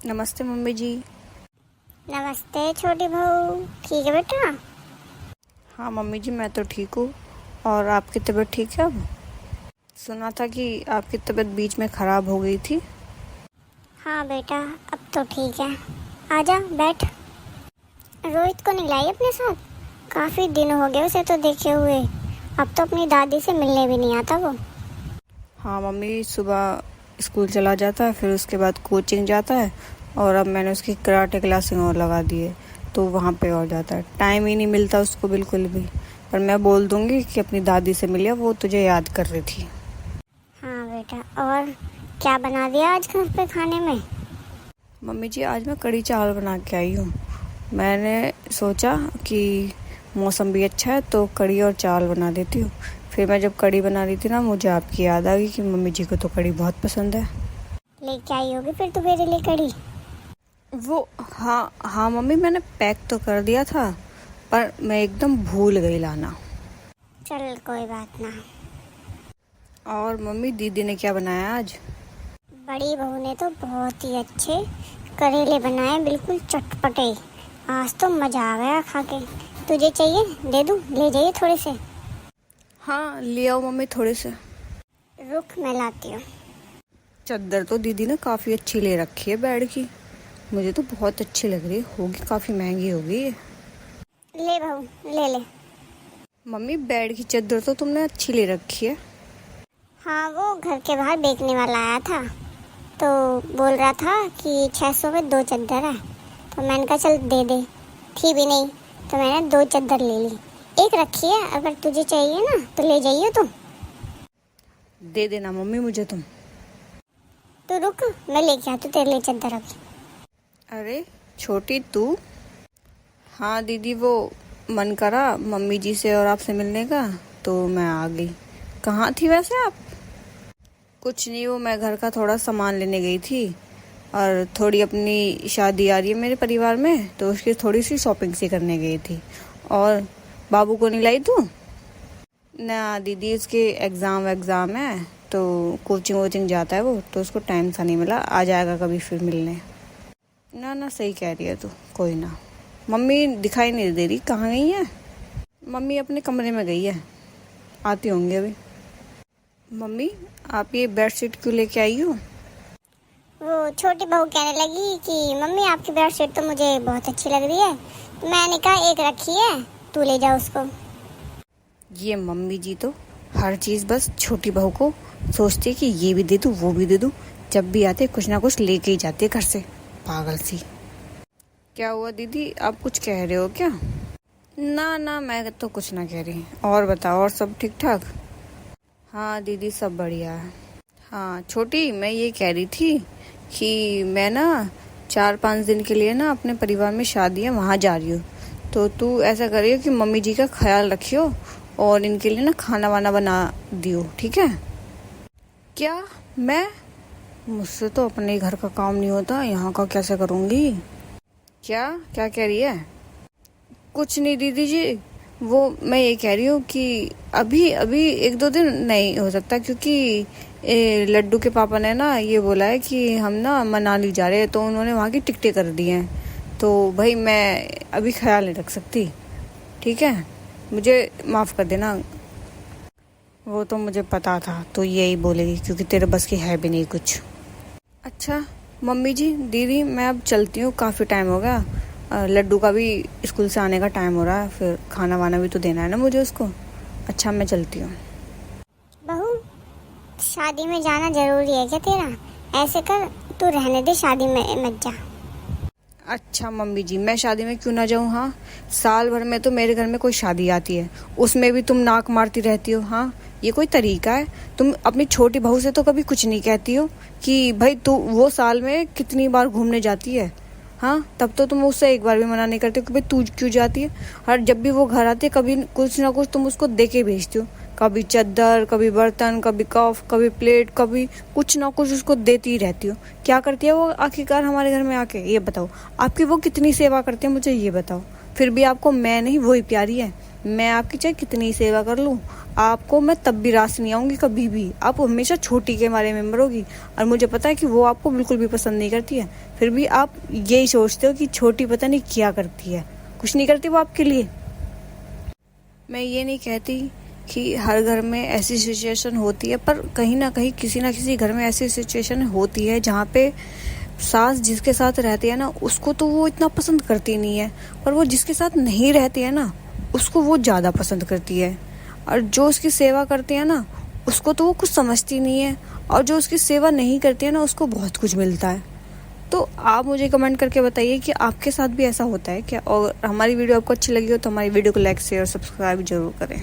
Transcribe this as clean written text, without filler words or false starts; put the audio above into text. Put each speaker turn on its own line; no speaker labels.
नमस्ते मम्मी जी।
नमस्ते छोटी बहू। ठीक है बेटा?
हाँ मम्मी जी, मैं तो ठीक हूँ। और आपकी तबीयत ठीक है अब? सुना था कि आपकी तबीयत बीच में ख़राब हो गई थी।
हाँ बेटा, अब तो ठीक है। आजा बैठ। रोहित को नहीं लाई अपने साथ? काफ़ी दिन हो गए उसे तो देखे हुए। अब तो अपनी दादी से मिलने भी नहीं आता वो।
हाँ मम्मी, सुबह स्कूल चला जाता है, फिर उसके बाद कोचिंग जाता है, और अब मैंने उसकी कराटे क्लासेस और लगा दी है, तो वहाँ पे और जाता है। टाइम ही नहीं मिलता उसको बिल्कुल भी। पर मैं बोल दूँगी कि अपनी दादी से मिलिए, वो तुझे याद कर रही थी।
हाँ बेटा, और क्या बना दिया आज घर पे खाने में?
मम्मी जी, आज मैं कढ़ी चावल बना के आई हूँ। मैंने सोचा कि मौसम भी अच्छा है तो कढ़ी और चावल बना देती हूँ। फिर मैं जब कढ़ी बना रही थी ना, मुझे आपकी याद आ गई कि मम्मी जी को तो कढ़ी बहुत पसंद है।
लेके आई होगी फिर तू मेरे लिए कढ़ी।
वो हाँ हाँ मम्मी, मैंने पैक तो कर दिया था, पर मैं एकदम भूल गई लाना।
चल कोई बात ना।
और मम्मी, दीदी ने क्या बनाया आज?
बड़ी बहू ने तो बहुत ही अच्छे करेले बनाए, बिल्कुल चटपटे। आज तो मज़ा आ गया खा के। तुझे चाहिए दे दूँ? ले जाइए थोड़े से।
हाँ ले आओ मम्मी, थोड़े से।
रुक मैं लाती हूँ।
चादर तो दीदी ने काफ़ी अच्छी ले रखी है बेड की। मुझे तो बहुत अच्छी लग रही है। होगी काफ़ी महंगी होगी ये।
ले बहू, ले ले।
मम्मी, बेड की चादर तो तुमने अच्छी ले रखी है।
हाँ, वो घर के बाहर बेचने वाला आया था तो बोल रहा था कि 600 में 2 चादर है। तो मैंने कहा चल दे दे। थी भी नहीं तो मैंने 2 चादर ले ली। एक रखी है, अगर तुझे चाहिए ना तो ले जाइए तुम।
दे देना मम्मी मुझे तुम।
तू रुक, मैं लेके आती हूँ तेरे लिए चादर अभी।
अरे छोटी तू। हाँ दीदी, वो मन करा मम्मी जी से और आपसे मिलने का, तो मैं आ गई। कहाँ थी वैसे आप? कुछ नहीं, वो मैं घर का थोड़ा सामान लेने गई थी, और थोड़ी अपनी शादी आ रही है मेरे परिवार में, तो उसकी थोड़ी सी शॉपिंग सी करने गई थी। और बाबू को नहीं लाई तू? ना दीदी, उसके एग्ज़ाम है, तो कोचिंग वोचिंग जाता है वो, तो उसको टाइम सा नहीं मिला। आ जाएगा कभी फिर मिलने। ना ना, सही कह रही है तू। कोई ना। मम्मी दिखाई नहीं दे रही, कहाँ गई है? मम्मी अपने कमरे में गई है, आती होंगी अभी। मम्मी, आप ये बेडशीट क्यों लेके आई हो?
वो छोटी बहू कहने लगी कि मम्मी आपकी बेडशीट तो मुझे बहुत अच्छी लग रही है। तो मैंने कहा एक रखी है, तू ले जा उसको।
ये मम्मी जी तो हर चीज़ बस छोटी बहू को सोचती है कि ये भी दे दूँ वो भी दे दूँ। जब भी आते कुछ ना कुछ लेके ही जाती है घर से, पागल सी। क्या हुआ दीदी, आप कुछ कह रहे हो क्या? ना ना, मैं तो कुछ ना कह रही। और बताओ, और सब ठीक ठाक? हाँ दीदी, सब बढ़िया है। हाँ छोटी, मैं ये कह रही थी कि मैं ना 4-5 दिन के लिए ना अपने परिवार में शादी है, वहाँ जा रही हूँ। तो तू ऐसा करियो कि मम्मी जी का ख्याल रखियो, और इनके लिए ना खाना वाना बना दियो, ठीक है? क्या? मैं? मुझसे तो अपने घर का काम नहीं होता, यहाँ का कैसे करूँगी? क्या क्या कह रही है? कुछ नहीं दीदी जी, वो मैं ये कह रही हूँ कि अभी अभी 1-2 दिन नहीं हो सकता, क्योंकि लड्डू के पापा ने ना ये बोला है कि हम ना मनाली जा रहे हैं, तो उन्होंने वहाँ की टिकटें कर दी हैं। तो भाई मैं अभी ख्याल नहीं रख सकती, ठीक है? मुझे माफ़ कर देना। वो तो मुझे पता था तो यही बोलेगी, क्योंकि तेरे बस की है भी नहीं कुछ। अच्छा मम्मी जी, दीदी मैं अब चलती हूँ, काफ़ी टाइम हो गया। लड्डू का भी स्कूल से आने का टाइम हो रहा है, फिर खाना वाना भी तो देना है ना मुझे उसको। अच्छा मैं चलती हूँ।
बहू, शादी में जाना जरूरी है क्या तेरा? ऐसे कर, तू रहने दे, शादी में मत जा।
अच्छा मम्मी जी, मैं शादी में क्यों ना जाऊँ? हाँ, साल भर में तो मेरे घर में कोई शादी आती है, उसमें भी तुम नाक मारती रहती हो। हाँ, ये कोई तरीका है? तुम अपनी छोटी बहू से तो कभी कुछ नहीं कहती हो कि भाई तू वो साल में कितनी बार घूमने जाती है? हाँ, तब तो तुम उससे एक बार भी मना नहीं करते हो कि भाई तू क्यों जाती है। हर जब भी वो घर आती है, कभी कुछ ना कुछ तुम उसको दे के भेजती हो। कभी चादर, कभी बर्तन, कभी कप, कभी प्लेट, कभी कुछ ना कुछ उसको देती ही रहती हो। क्या करती है वो आखिरकार हमारे घर में आके, ये बताओ? आपकी वो कितनी सेवा करती है, मुझे ये बताओ। फिर भी आपको मैं नहीं वही प्यारी है। मैं आपकी चाहे कितनी ही सेवा कर लूँ, आपको मैं तब भी रास नहीं आऊँगी कभी भी। आप हमेशा छोटी के हमारे मेंबर होगी, और मुझे पता है कि वो आपको बिल्कुल भी पसंद नहीं करती है। फिर भी आप यही सोचते हो कि छोटी पता नहीं क्या करती है, कुछ नहीं करती वो आपके लिए। मैं ये नहीं कहती कि हर घर में ऐसी सिचुएशन होती है, पर कहीं ना कहीं किसी ना किसी घर में ऐसी सिचुएशन होती है जहाँ पे सास जिसके साथ रहती है ना, उसको तो वो इतना पसंद करती नहीं है, पर वो जिसके साथ नहीं रहती है ना, उसको वो ज़्यादा पसंद करती है। और जो उसकी सेवा करती है ना, उसको तो वो कुछ समझती नहीं है, और जो उसकी सेवा नहीं करती है ना, उसको बहुत कुछ मिलता है। तो आप मुझे कमेंट करके बताइए कि आपके साथ भी ऐसा होता है क्या। और हमारी वीडियो आपको अच्छी लगी हो तो हमारी वीडियो को लाइक शेयर और सब्सक्राइब जरूर करें।